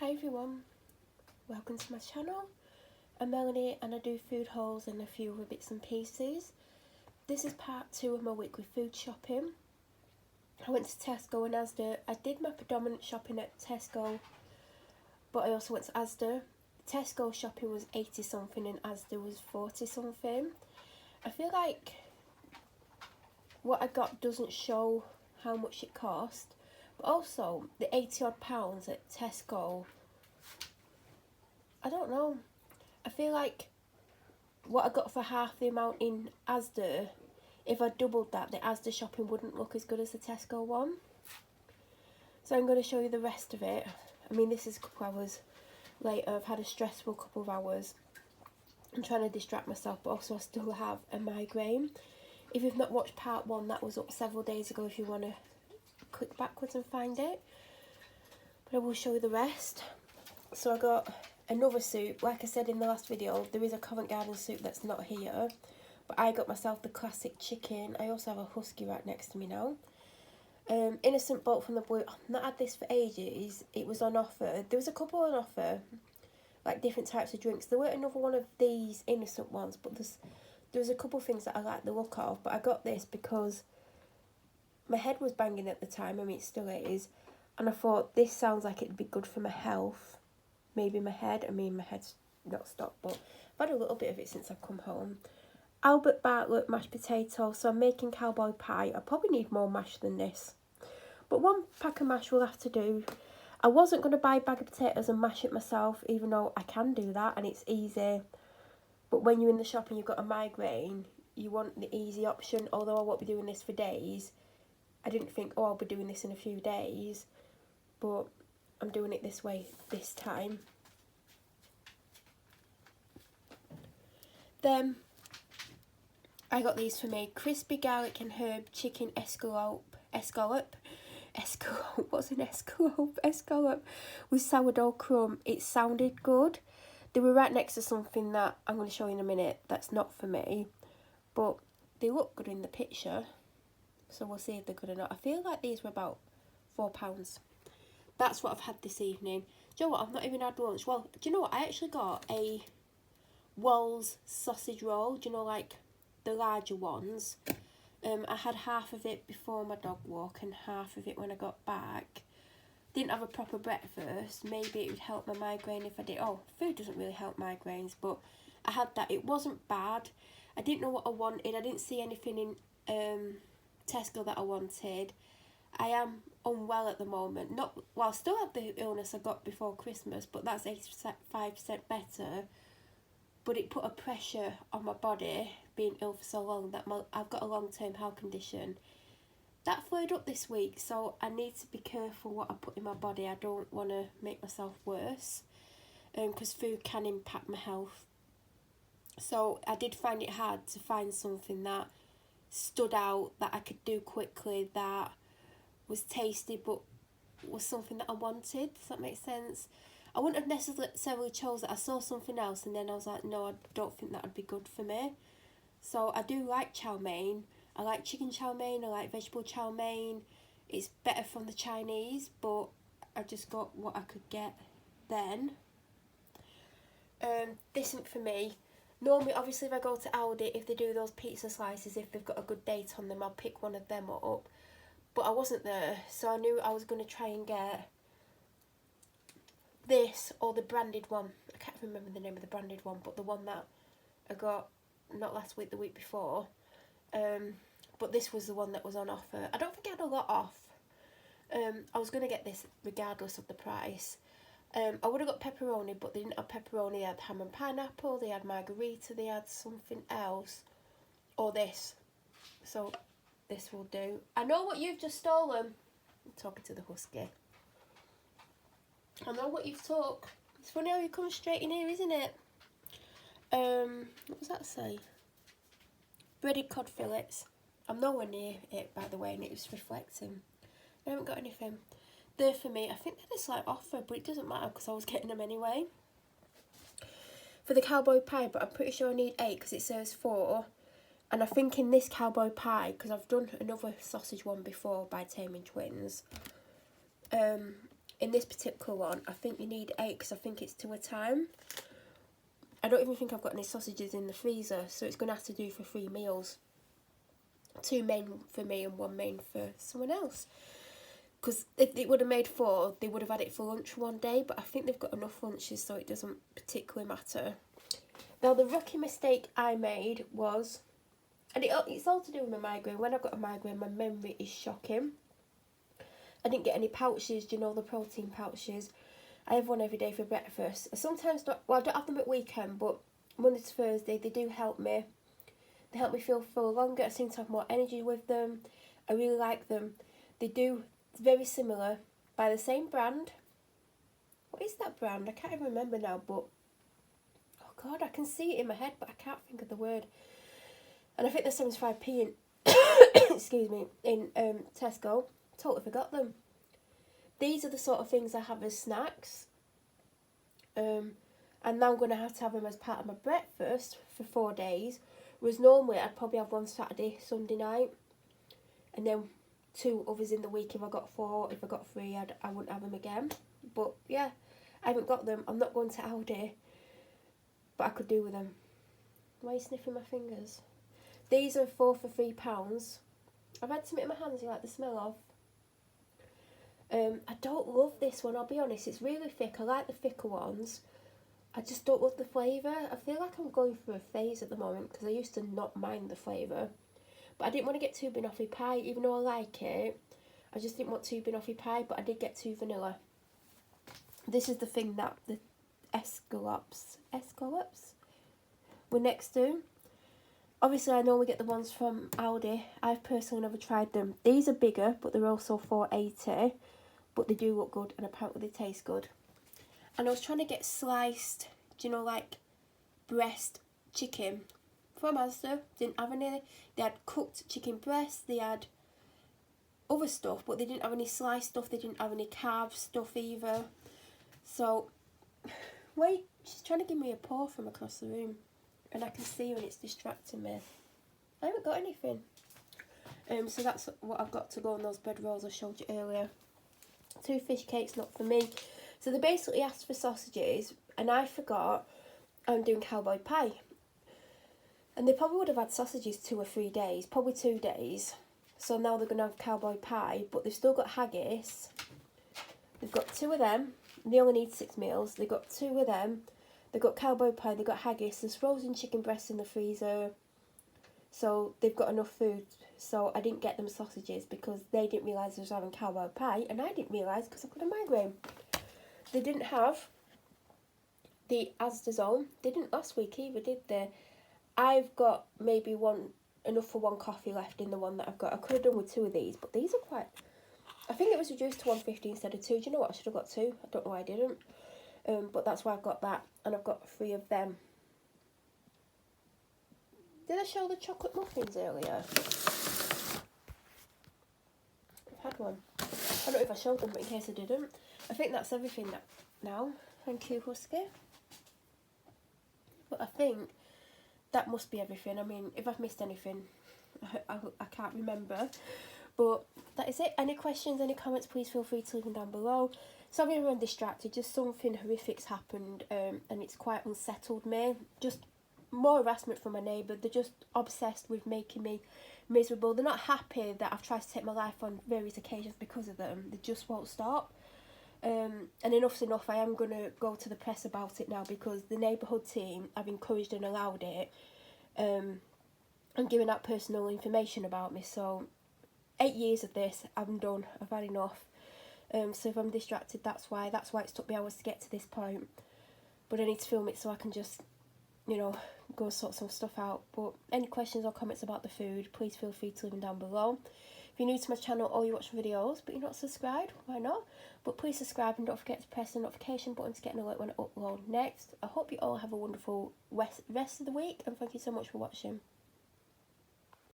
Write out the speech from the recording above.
Hi everyone, welcome to my channel. I'm Melanie and I do food hauls and a few other bits and pieces. This is part 2 of my weekly food shopping. I went to Tesco and Asda. I did my predominant shopping at Tesco, but I also went to Asda. Tesco shopping was 80 something and Asda was 40 something. I feel like what I got doesn't show how much it cost, but also the 80 odd pounds at Tesco, I don't know. I feel like what I got for half the amount in Asda, if I doubled that, the Asda shopping wouldn't look as good as the Tesco one. So I'm going to show you the rest of it. I mean, this is a couple hours later. I've had a stressful couple of hours. I'm trying to distract myself, but also I still have a migraine. If you've not watched part 1, that was up several days ago if you want to click backwards and find it. But I will show you the rest. So I got another soup. Like I said in the last video, there is a Covent Garden soup that's not here, but I got myself the classic chicken. I also have a husky right next to me now. Innocent Bolt from the Blue. I've not had this for ages. It was on offer. There was a couple on offer, like different types of drinks. There weren't another one of these innocent ones, but there was a couple of things that I like the look of. But I got this because my head was banging at the time. I mean, it still is. And I thought, this sounds like it'd be good for my health. Maybe my head. I mean, my head's not stopped, but I've had a little bit of it since I've come home. Albert Bartlett mashed potato. So I'm making cowboy pie. I probably need more mash than this, but 1 pack of mash will have to do. I wasn't going to buy a bag of potatoes and mash it myself, even though I can do that and it's easy. But when you're in the shop and you've got a migraine, you want the easy option. Although I won't be doing this for days, I didn't think, oh, I'll be doing this in a few days, but I'm doing it this way this time. Then I got these for me. Crispy garlic and herb chicken escalope. What's an escalope? Escalope with sourdough crumb. It sounded good. They were right next to something that I'm going to show you in a minute that's not for me, but they look good in the picture, so we'll see if they're good or not. I feel like these were about £4. That's what I've had this evening. Do you know what? I've not even had lunch. Well, do you know what? I actually got a Wall's sausage roll. Do you know, like the larger ones? I had half of it before my dog walk and half of it when I got back. Didn't have a proper breakfast. Maybe it would help my migraine if I did. Oh, food doesn't really help migraines, but I had that. It wasn't bad. I didn't know what I wanted. I didn't see anything in Tesco that I wanted. I am unwell at the moment. I still have the illness I got before Christmas, but that's 85% better. But it put a pressure on my body, being ill for so long, that I've got a long-term health condition. That flared up this week, so I need to be careful what I put in my body. I don't want to make myself worse, because food can impact my health. So I did find it hard to find something that stood out, that I could do quickly, that was tasty but was something that I wanted. Does that make sense? I wouldn't have necessarily chose it. I saw something else and then I was like, no, I don't think that would be good for me. So I do like chow mein. I like chicken chow mein. I like vegetable chow mein. It's better from the Chinese, but I just got what I could get then. This isn't for me. Normally, obviously, if I go to Aldi, if they do those pizza slices, if they've got a good date on them, I'll pick one of them up. But I wasn't there, so I knew I was going to try and get this or the branded one. I can't remember the name of the branded one, but the one that I got not last week, the week before. But this was the one that was on offer. I don't think I had a lot off. I was going to get this regardless of the price. I would have got pepperoni, but they didn't have pepperoni. They had ham and pineapple, they had margarita, they had something else, or this. So this will do. I know what you've just stolen. I'm talking to the husky. I know what you've took. It's funny how you come straight in here, isn't it? What does that say? Breaded cod fillets. I'm nowhere near it, by the way, and it was reflecting. I haven't got anything. They're for me. I think they're this like offer, but it doesn't matter because I was getting them anyway. For the cowboy pie, but I'm pretty sure I need 8 because it says 4. And I think in this cowboy pie, because I've done another sausage one before by Taming Twins, in this particular one, I think you need 8 because I think it's 2 a time. I don't even think I've got any sausages in the freezer, so it's going to have to do for 3 meals. 2 main for me and 1 main for someone else. Because if it would have made 4, they would have had it for lunch one day, but I think they've got enough lunches, so it doesn't particularly matter. Now, the rookie mistake I made was, and it's all to do with my migraine. When I've got a migraine, my memory is shocking. I didn't get any pouches, do you know, the protein pouches. I have one every day for breakfast. Sometimes not, well, I don't have them at weekend, but Monday to Thursday, they do help me. They help me feel full longer. I seem to have more energy with them. I really like them. They do very similar, by the same brand. What is that brand? I can't even remember now, but oh god, I can see it in my head, but I can't think of the word. And I think they're 75p in excuse me, in Tesco. Totally forgot them. These are the sort of things I have as snacks. And now I'm going to have them as part of my breakfast for 4 days. Whereas normally I'd probably have one Saturday, Sunday night. And then 2 others in the week if I got 4. If I got 3, I wouldn't have them again. But yeah, I haven't got them. I'm not going to Aldi. But I could do with them. Why are you sniffing my fingers? These are 4 for £3. I've had some in my hands you like the smell of. I don't love this one, I'll be honest. It's really thick. I like the thicker ones. I just don't love the flavour. I feel like I'm going through a phase at the moment because I used to not mind the flavour. But I didn't want to get too banoffee pie, even though I like it. I just didn't want too banoffee pie, but I did get 2 vanilla. This is the thing that the escallops were next to. Obviously, I know we get the ones from Aldi. I've personally never tried them. These are bigger, but they're also $4.80. But they do look good, and apparently they taste good. And I was trying to get sliced, do you know, like breast chicken from Asda. Didn't have any. They had cooked chicken breasts. They had other stuff, but they didn't have any sliced stuff. They didn't have any carved stuff either. So, wait, she's trying to give me a paw from across the room. And I can see her and it's distracting me. I haven't got anything. So that's what I've got to go on those bread rolls I showed you earlier. 2 fish cakes, not for me. So they basically asked for sausages and I forgot I'm doing cowboy pie. And they probably would have had sausages 2 or 3 days, probably 2 days. So now they're going to have cowboy pie, but they've still got haggis. They've got 2 of them. They only need 6 meals. They've got 2 of them. They've got cowboy pie, they've got haggis, there's frozen chicken breasts in the freezer. So they've got enough food. So I didn't get them sausages because they didn't realise I was having cowboy pie. And I didn't realise because I've got a migraine. They didn't have the Asda Zone. They didn't last week either, did they? I've got maybe enough for 1 coffee left in the one that I've got. I could have done with 2 of these, but these are quite... I think it was reduced to 150 instead of 2. Do you know what? I should have got 2. I don't know why I didn't. But that's why I've got that, and I've got 3 of them. Did I show the chocolate muffins earlier? I've had one. I don't know if I showed them, but in case I didn't. I think that's everything now. Thank you, Husky. But I think that must be everything. I mean, if I've missed anything, I can't remember. But that is it. Any questions, any comments, please feel free to leave them down below. Sorry if I'm distracted, just something horrific's happened and it's quite unsettled me. Just more harassment from my neighbour. They're just obsessed with making me miserable. They're not happy that I've tried to take my life on various occasions because of them. They just won't stop. And enough's enough. I am going to go to the press about it now because the neighbourhood team have encouraged and allowed it and giving out personal information about me. So 8 years of this, I'm done. I've had enough. So if I'm distracted, that's why it's took me hours to get to this point. But I need to film it so I can just, you know, go sort some stuff out. But any questions or comments about the food, please feel free to leave them down below. If you're new to my channel or you're watching videos but you're not subscribed, why not? But please subscribe and don't forget to press the notification button to get an alert when I upload next. I hope you all have a wonderful rest of the week and thank you so much for watching.